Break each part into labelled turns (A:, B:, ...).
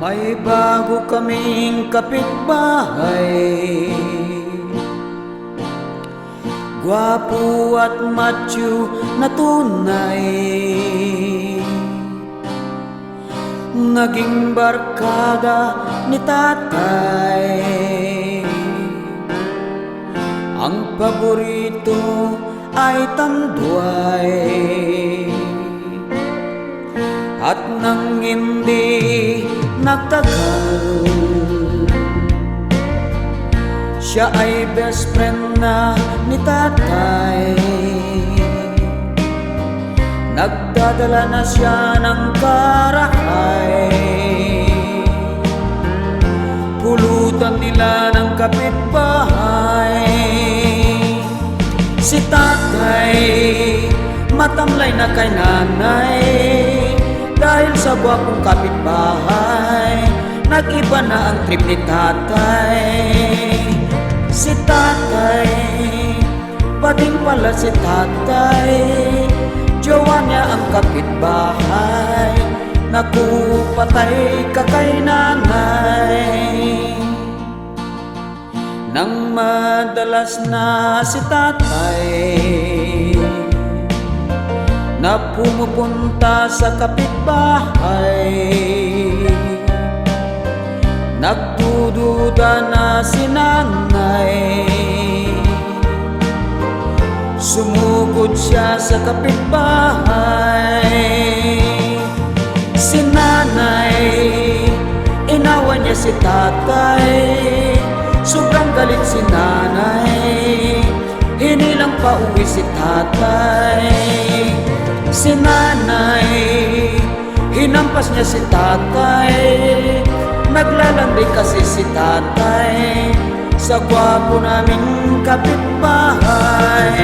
A: May bago kaming kapitbahay, gwapo at macho na tunay. Naging barkada ni tatay, ang paborito ay tanduay. At nang hindi nagtagal, siya ay best friend na ni tatay. Nagdadala na siya ng karahay, pulutan nila ng kapitbahay. Si tatay matamlay na kay nanay, dahil sa gwapong kapitbahay, nag-iba na ang trip ni tatay. Si tatay, pating pala si tatay, jowa niya ang kapitbahay. Naku, patay ka kay nanay. Nang madalas na si tatay na pumupunta sa kapitbahay, nagdududa na si nanay. Sumugod siya sa kapitbahay. Si nanay, inawan niya si tatay. Sobrang galit si nanay, hinilang pa uwi si tatay. Si nanay, hinampas niya si tatay. Naglalandi kasi si tatay sa gwapo naming kapitbahay.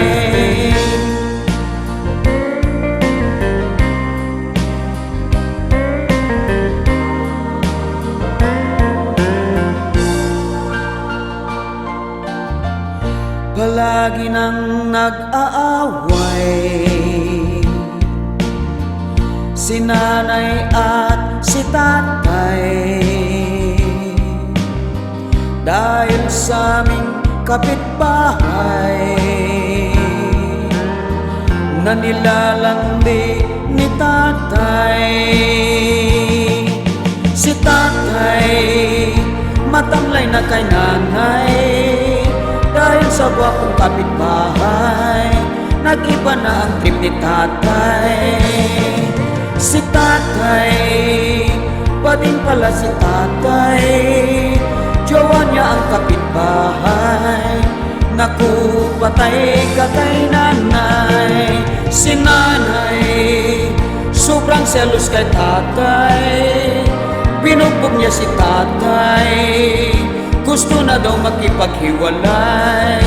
A: Palagi nang nag-aaway si nanay at si tatay, dahil sa aming kapitbahay na nilalandi ni tatay. Si tatay matamlay na kay nanay, dahil sa gwapong kapitbahay, nag-iba na ang trip ni tatay. Si tatay, pating pala si tatay, jowa niya ang kapitbahay. Naku, patay ka kay nanay. Si nanay, sobrang selos kay tatay. Binugbog niya si tatay, gusto na daw makipaghiwalay.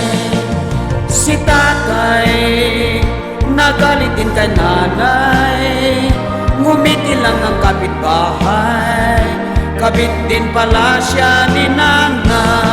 A: Si tatay, nagalit din kay nanay. Ngumiti lang ang kapitbahay, kabit din pala siya ni nanay.